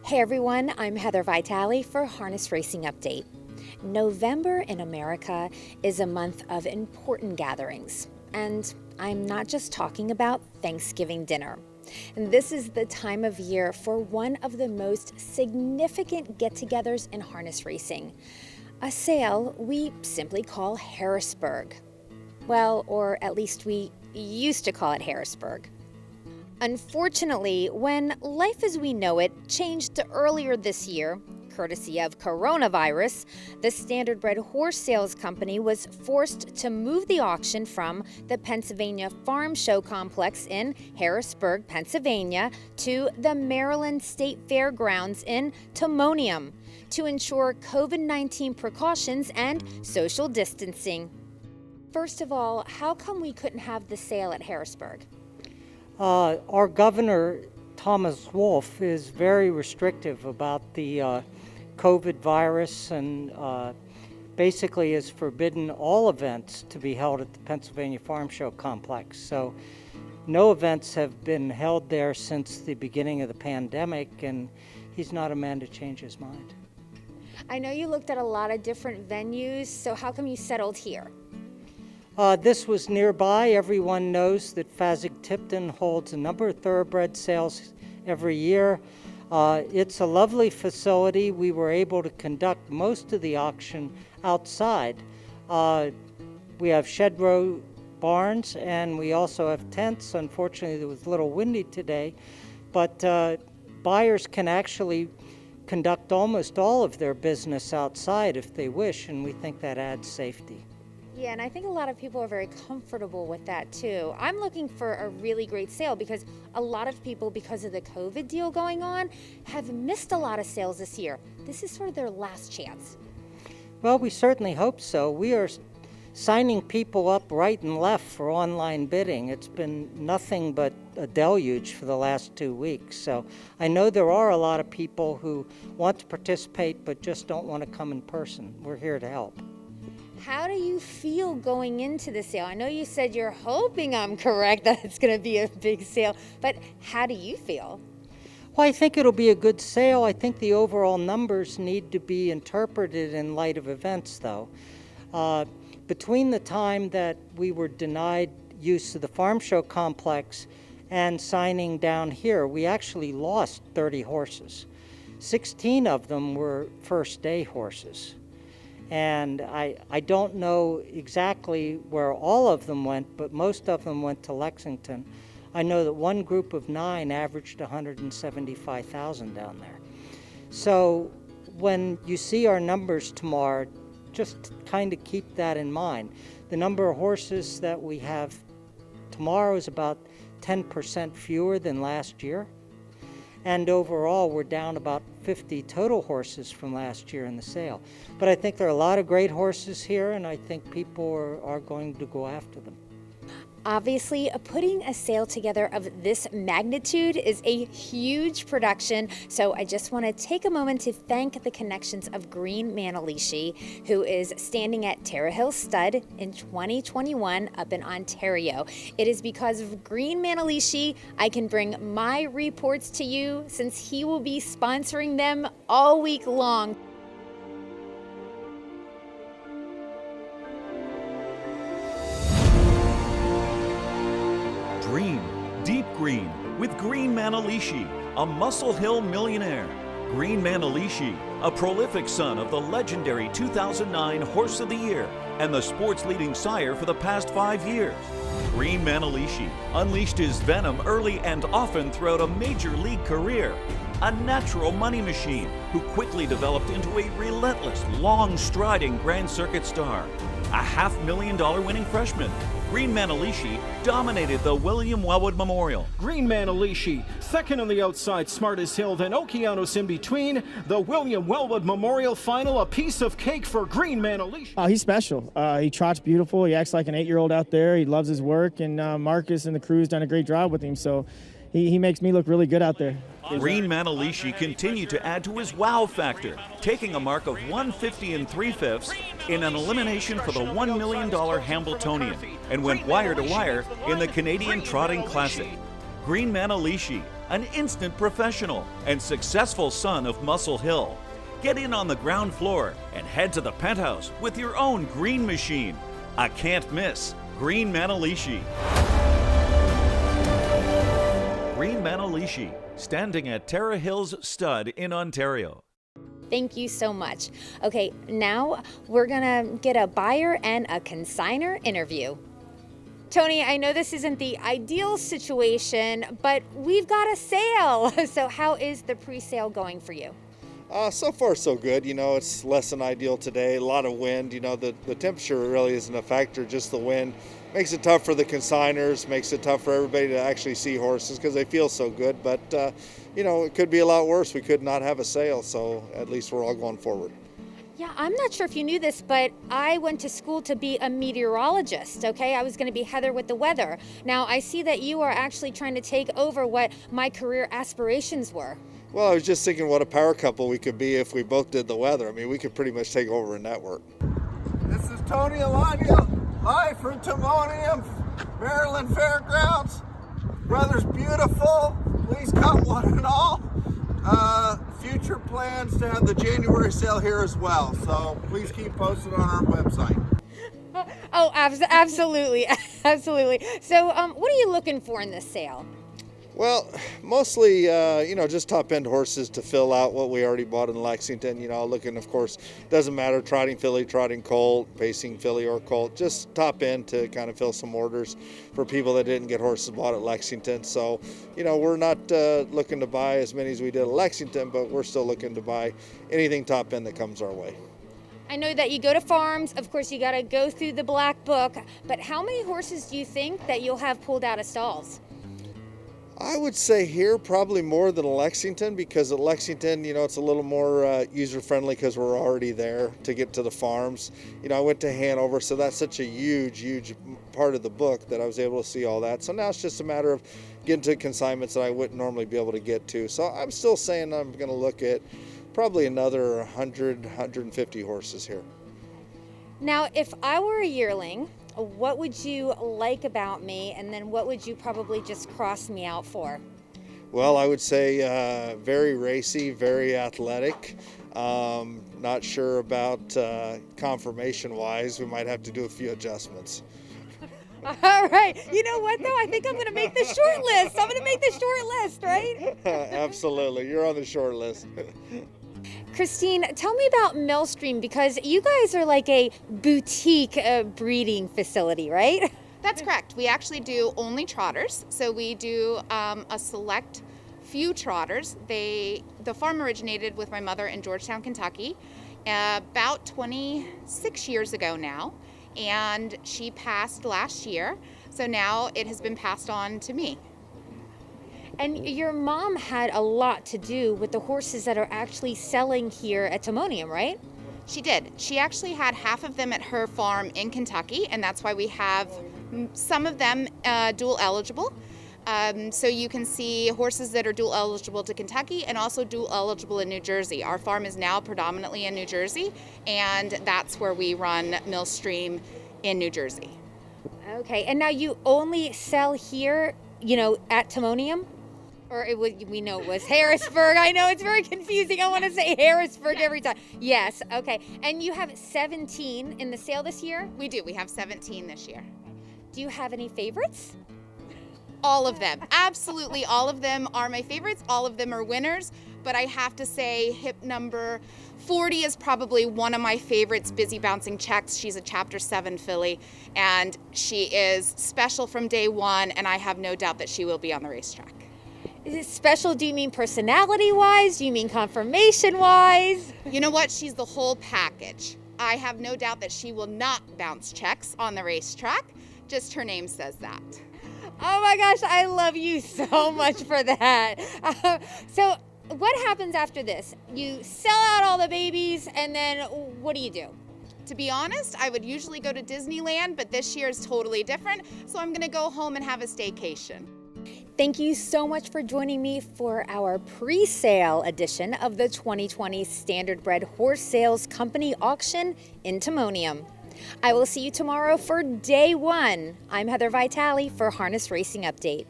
Hey everyone, I'm Heather Vitale for Harness Racing Update. November in America is a month of important gatherings, and I'm not just talking about Thanksgiving dinner. And this is the time of year for one of the most significant get-togethers in harness racing, a sale we simply call Harrisburg. Well, or at least we used to call it Harrisburg. Unfortunately, when life as we know it changed earlier this year, courtesy of coronavirus, the Standardbred Horse Sales Company was forced to move the auction from the Pennsylvania Farm Show Complex in Harrisburg, Pennsylvania, to the Maryland State Fairgrounds in Timonium to ensure COVID-19 precautions and social distancing. First of all, how come we couldn't have the sale at Harrisburg? Our governor, Thomas Wolf, is very restrictive about the COVID virus and basically has forbidden all events to be held at the Pennsylvania Farm Show Complex. So no events have been held there since the beginning of the pandemic, and he's not a man to change his mind. I know you looked at a lot of different venues, so how come you settled here? This was nearby. Everyone knows that Fasig-Tipton holds a number of thoroughbred sales every year. It's a lovely facility. We were able to conduct most of the auction outside. We have shed row barns, and we also have tents. Unfortunately, it was a little windy today, but buyers can actually conduct almost all of their business outside if they wish, and we think that adds safety. Yeah, and I think a lot of people are very comfortable with that too. I'm looking for a really great sale because a lot of people, because of the COVID deal going on, have missed a lot of sales this year. This is sort of their last chance. Well, we certainly hope so. We are signing people up right and left for online bidding. It's been nothing but a deluge for the last 2 weeks. So I know there are a lot of people who want to participate but just don't want to come in person. We're here to help. How do you feel going into the sale? I know you said you're hoping I'm correct that it's going to be a big sale, but how do you feel? Well, I think it'll be a good sale. I think the overall numbers need to be interpreted in light of events, though. Between the time that we were denied use of the Farm Show Complex and signing down here, we actually lost 30 horses. 16 of them were first day horses. And I don't know exactly where all of them went, but most of them went to Lexington. I know that one group of 9 averaged 175,000 down there. So when you see our numbers tomorrow, just kind of keep that in mind. The number of horses that we have tomorrow is about 10% fewer than last year. And overall, we're down about 50 total horses from last year in the sale. But I think there are a lot of great horses here, and I think people are going to go after them. Obviously, putting a sale together of this magnitude is a huge production, so I just want to take a moment to thank the connections of Green Manalishi, who is standing at Terra Hill Stud in 2021 up in Ontario. It is because of Green Manalishi I can bring my reports to you, since he will be sponsoring them all week long. Green, deep green, with Green Manalishi, a Muscle Hill millionaire. Green Manalishi, a prolific son of the legendary 2009 Horse of the Year and the sport's leading sire for the past 5 years. Green Manalishi unleashed his venom early and often throughout a major league career. A natural money machine who quickly developed into a relentless, long-striding Grand Circuit star. A $500,000 winning freshman, Green Manalishi dominated the William Wellwood Memorial. Green Manalishi, second on the outside, smart as hill, then Okeanos in between. The William Wellwood Memorial Final, a piece of cake for Green Manalishi. Oh, he's special. He trots beautiful. He acts like an 8-year-old out there. He loves his work, and Marcus and the crew's done a great job with him. So he makes me look really good out there. Green Manalishi continued to add to his wow factor, taking a mark of 150 3/5 in an elimination for the $1 million Hambletonian, and went wire to wire in the Canadian Trotting Classic. Green Manalishi, an instant professional and successful son of Muscle Hill. Get in on the ground floor and head to the penthouse with your own green machine. A can't miss Green Manalishi. Green Manalishi, standing at Tara Hills Stud in Ontario. Thank you so much. Okay, now we're gonna get a buyer and a consigner interview. Tony, I know this isn't the ideal situation, but we've got a sale. So how is the pre-sale going for you? So far so good. You know, it's less than ideal today. A lot of wind. You know, the temperature really isn't a factor, just the wind. Makes it tough for the consigners, makes it tough for everybody to actually see horses because they feel so good. But, you know, it could be a lot worse. We could not have a sale, so at least we're all going forward. Yeah, I'm not sure if you knew this, but I went to school to be a meteorologist, okay? I was going to be Heather with the weather. Now, I see that you are actually trying to take over what my career aspirations were. Well, I was just thinking what a power couple we could be if we both did the weather. I mean, we could pretty much take over a network. This is Tony Alagna, live from Timonium, Maryland Fairgrounds. Weather's beautiful. Please come one and all. Future plans to have the January sale here as well, so please keep posted on our website. Oh, absolutely, absolutely. So what are you looking for in this sale? Well, mostly, you know, just top-end horses to fill out what we already bought in Lexington. You know, looking, of course, doesn't matter, trotting filly, trotting colt, pacing filly or colt, just top-end to kind of fill some orders for people that didn't get horses bought at Lexington. So, you know, we're not looking to buy as many as we did at Lexington, but we're still looking to buy anything top-end that comes our way. I know that you go to farms, of course you got to go through the black book, but how many horses do you think that you'll have pulled out of stalls? I would say here probably more than Lexington, because at Lexington, you know, it's a little more user-friendly because we're already there to get to the farms. You know, I went to Hanover, so that's such a huge part of the book that I was able to see all that. So now it's just a matter of getting to consignments that I wouldn't normally be able to get to. So I'm still saying I'm going to look at probably another 100, 150 horses here. Now, if I were a yearling, what would you like about me, and then what would you probably just cross me out for? Well, I would say very racy, very athletic. Not sure about conformation-wise. We might have to do a few adjustments. All right. You know what, though? I think I'm going to make the short list. I'm going to make the short list, right? Absolutely. You're on the short list. Christine, tell me about Millstream, because you guys are like a boutique breeding facility, right? That's correct. We actually do only trotters. So we do a select few trotters. The farm originated with my mother in Georgetown, Kentucky, about 26 years ago now, and she passed last year. So now it has been passed on to me. And your mom had a lot to do with the horses that are actually selling here at Timonium, right? She did. She actually had half of them at her farm in Kentucky, and that's why we have some of them dual eligible. So you can see horses that are dual eligible to Kentucky and also dual eligible in New Jersey. Our farm is now predominantly in New Jersey, and that's where we run Millstream in New Jersey. Okay, and now you only sell here, you know, at Timonium? Or we know it was Harrisburg. I know it's very confusing. I want to say Harrisburg every time. Yes, okay. And you have 17 in the sale this year? We do. We have 17 this year. Do you have any favorites? All of them. Absolutely all of them are my favorites. All of them are winners. But I have to say hip number 40 is probably one of my favorites, Busy Bouncing Checks. She's a Chapter 7 filly, and she is special from day one, and I have no doubt that she will be on the racetrack. Is it special? Do you mean personality-wise? Do you mean conformation-wise? You know what? She's the whole package. I have no doubt that she will not bounce checks on the racetrack. Just her name says that. Oh my gosh, I love you so much for that. So what happens after this? You sell out all the babies, and then what do you do? To be honest, I would usually go to Disneyland, but this year is totally different, so I'm gonna go home and have a staycation. Thank you so much for joining me for our pre-sale edition of the 2020 Standardbred Horse Sales Company auction in Timonium. I will see you tomorrow for day one. I'm Heather Vitale for Harness Racing Update.